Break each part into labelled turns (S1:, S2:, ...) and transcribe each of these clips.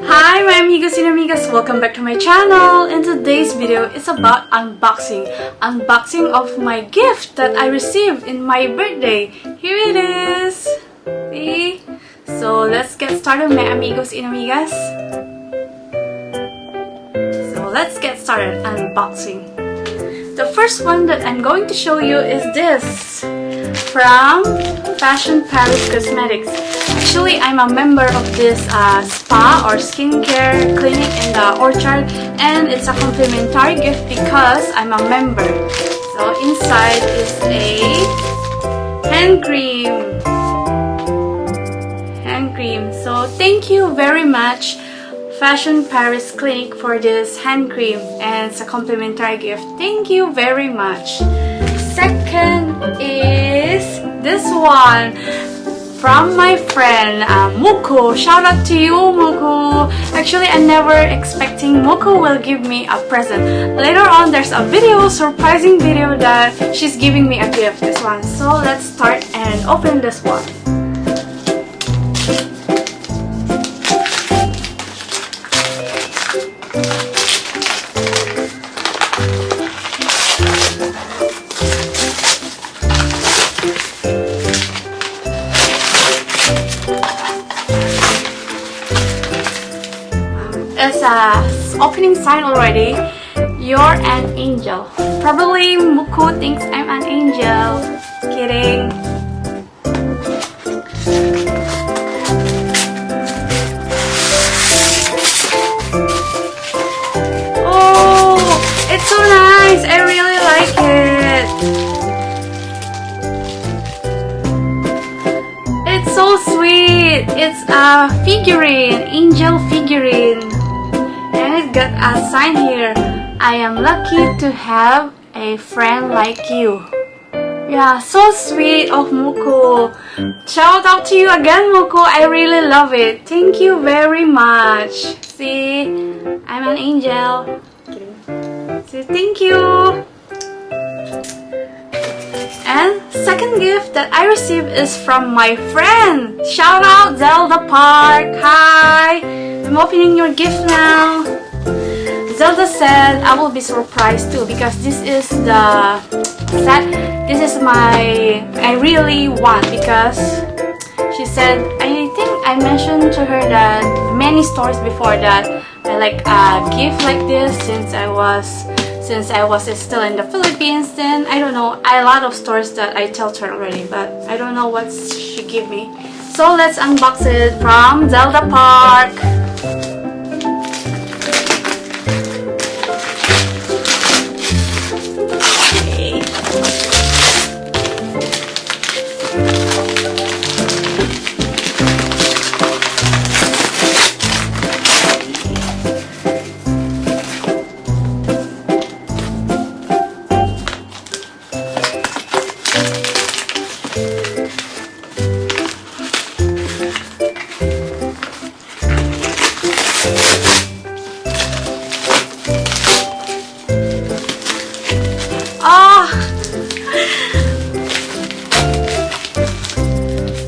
S1: Hi my amigos and amigas, welcome back to my channel. In today's video, it's about unboxing of my gift that I received in my birthday. Here it is. See? So let's get started my amigos and amigas. So let's get started unboxing. The first one that I'm going to show you is this from Fashion Paris Cosmetics. Actually, I'm a member of this spa or skincare clinic in the Orchard, and it's a complimentary gift because I'm a member. So inside is a hand cream. So thank you very much Fashion Paris Clinic for this hand cream, and it's a complimentary gift. Thank you very much. Second is this one from my friend Muko. Shout out to you, Muko. Actually, I'm never expecting Muko will give me a present. Later on, there's a surprising video that she's giving me a gift. This one. So let's start and open this one. It's a opening sign already. You're an angel. Probably Muko thinks I'm an angel. Kidding. Oh, it's so nice. I really like it. It's so sweet. It's a figurine, angel figurine. And it got a sign here. I am lucky to have a friend like you. Yeah, so sweet of Muko. Shout out to you again, Muko. I really love it. Thank you very much. See, I'm an angel. See, thank you. And second gift that I received is from my friend. Shout out Zelda Park. Hi, I'm opening your gift now. Zelda said I will be surprised too because this is the set. This is I really want, because she said, I think I mentioned to her that many stores before that I like a gift like this since I was still in the Philippines. Then I don't know, a lot of stores that I told her already, but I don't know what she gave me. So let's unbox it from Zelda Park.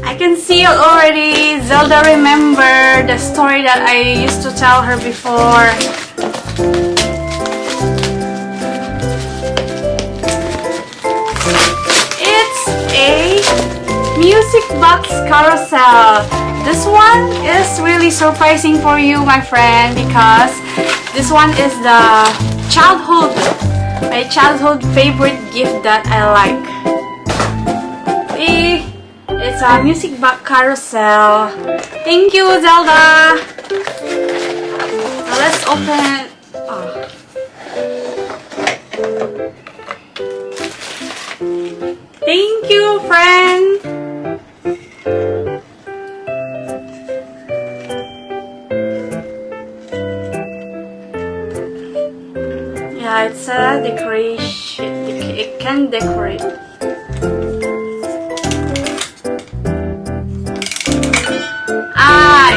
S1: I can see it already. Zelda remember the story that I used to tell her before. It's a music box carousel. This one is really surprising for you, my friend, because this one is my childhood favorite gift that I like. See? It's a music box carousel. Thank you, Zelda. Now let's open it. Oh. Thank you, friend. Yeah, it's a decoration. It can decorate.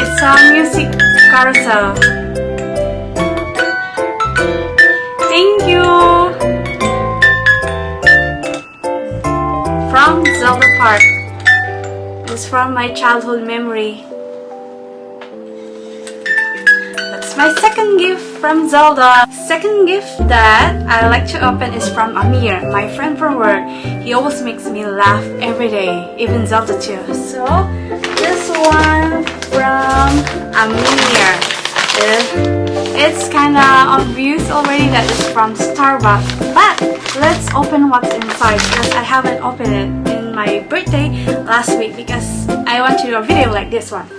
S1: It's a music carousel. Thank you. From Zelda Park. It's from my childhood memory. my second gift from Zelda. Second gift that I like to open is from Amir, my friend from work. He always makes me laugh every day, even Zelda too. So this one from Amir. It's kinda obvious already that it's from Starbucks, but let's open what's inside because I haven't opened it in my birthday last week because I want to do a video like this one.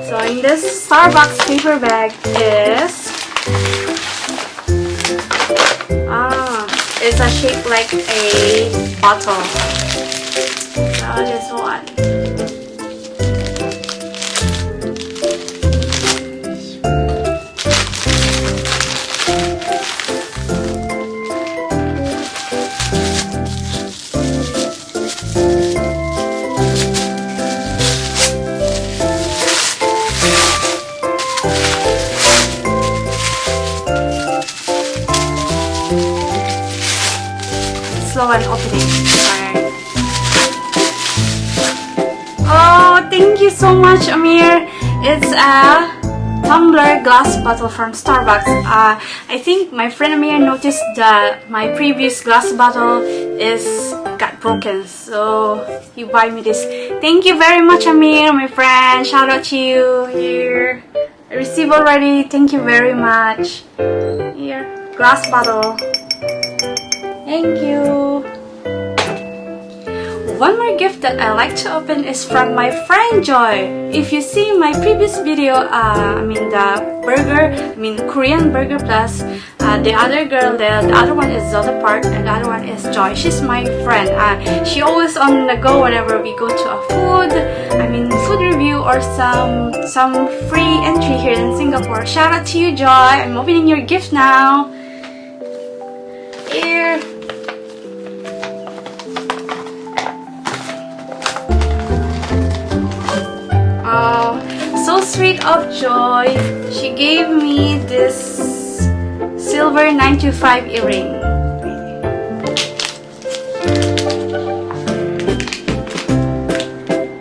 S1: So in this Starbucks paper bag is it's a shape like a bottle. So this one. Slow and opening. Sorry. Oh, thank you so much, Amir. It's a tumbler glass bottle from Starbucks. I think my friend Amir noticed that my previous glass bottle got broken, so he buy me this. Thank you very much, Amir, my friend. Shout out to you. Here, I received already. Thank you very much. Here, glass bottle. Thank you. One more gift that I like to open is from my friend Joy. If you see my previous video, the Korean Burger Plus, the other girl there, the other one is Zelda Park and the other one is Joy. She's my friend. She always on the go whenever we go to a food review or some free entry here in Singapore. Shout out to you, Joy. I'm opening your gift now. Here. So sweet of Joy. She gave me this silver 925 earring.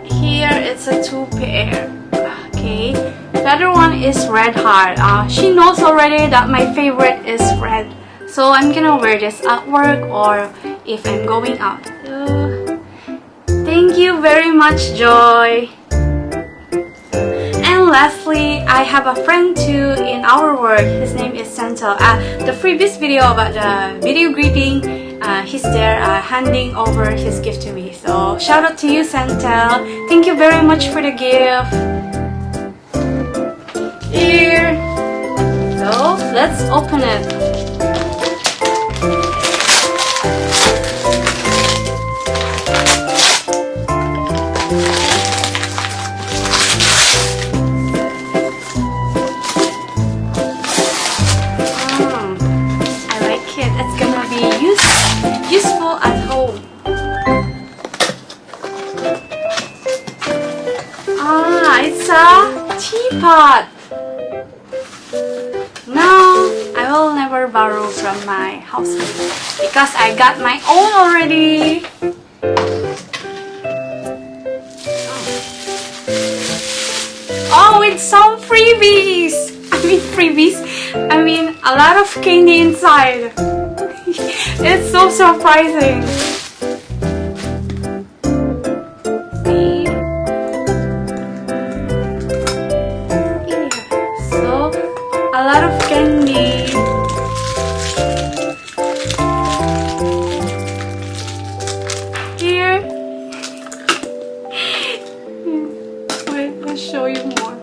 S1: Here it's a 2 pair. Okay. The other one is red heart. She knows already that my favorite is red. So I'm gonna wear this at work or if I'm going out. Thank you very much, Joy. And lastly, I have a friend too in our work. His name is Santel. The previous video about the video greeting, he's there handing over his gift to me. So shout out to you, Santel. Thank you very much for the gift. Here. So let's open it. Useful at home. It's a teapot. No, I will never borrow from my housemate because I got my own already. Oh, with some freebies. I mean a lot of candy inside. It's so surprising. See? Here. So, a lot of candy. Here. Wait, I'll show you more.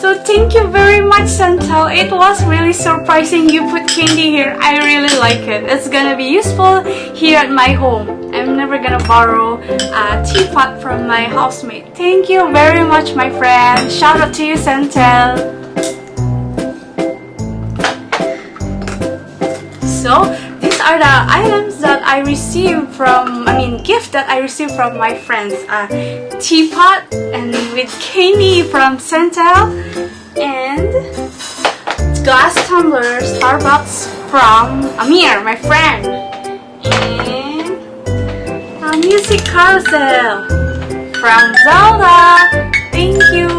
S1: So thank you very much, Santel. It was really surprising you put candy here. I really like it. It's gonna be useful here at my home. I'm never gonna borrow a teapot from my housemate. Thank you very much, my friend. Shout out to you, Santel. So these are the items that I received from, gift that I received from my friends. Teapot and with candy from Santel and glass tumbler Starbucks from Amir, my friend, and a music carousel from Zelda. Thank you.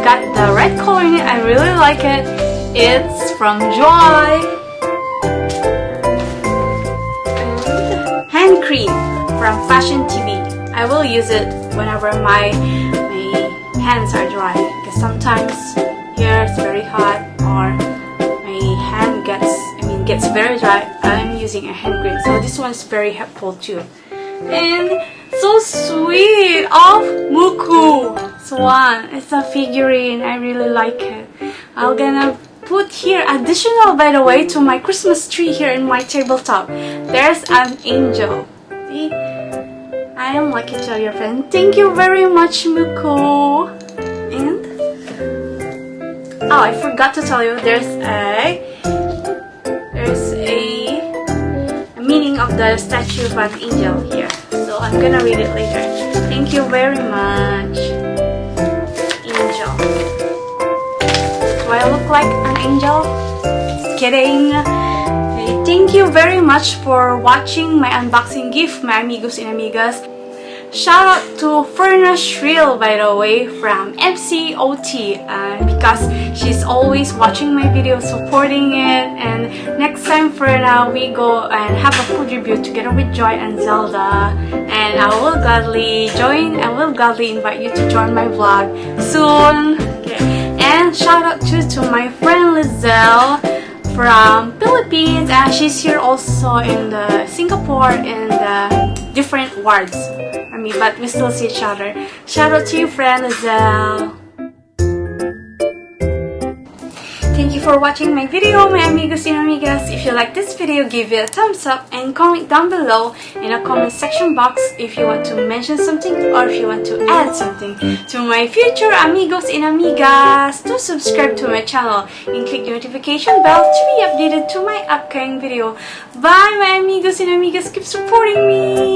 S1: got the red color in it. I really like it. It's from Joy. And hand cream from Fashion TV. I will use it whenever my hands are dry, because sometimes here it's very hot or my hand gets very dry. I'm using a hand cream, so this one is very helpful too. And so sweet of Muku Swan. It's a figurine. I really like it. I'm gonna put here additional, by the way, to my Christmas tree here in my tabletop. There's an angel. See? I am lucky to tell your friend. Thank you very much, Muku. And oh, I forgot to tell you, there's a meaning of the statue of an angel here. So I'm gonna read it later. Thank you very much, angel. Do I look like an angel? Just kidding. Okay, thank you very much for watching my unboxing gift, my amigos and amigas. Shout out to Ferna Shrill, by the way, from MCOT, because she's always watching my videos, supporting it. And next time, Ferna, we go and have a food review together with Joy and Zelda. And I will gladly join and will gladly invite you to join my vlog soon. Okay. And shout out to my friend Lizelle from Philippines, and she's here also in the Singapore in the different wards. But we still see each other. Shout out to you, friend Lizelle. Thank you for watching my video, my amigos and amigas. If you like this video, give it a thumbs up and comment down below in the comment section box if you want to mention something or if you want to add something to my future amigos and amigas. To subscribe to my channel and click the notification bell to be updated to my upcoming video. Bye, my amigos and amigas. Keep supporting me.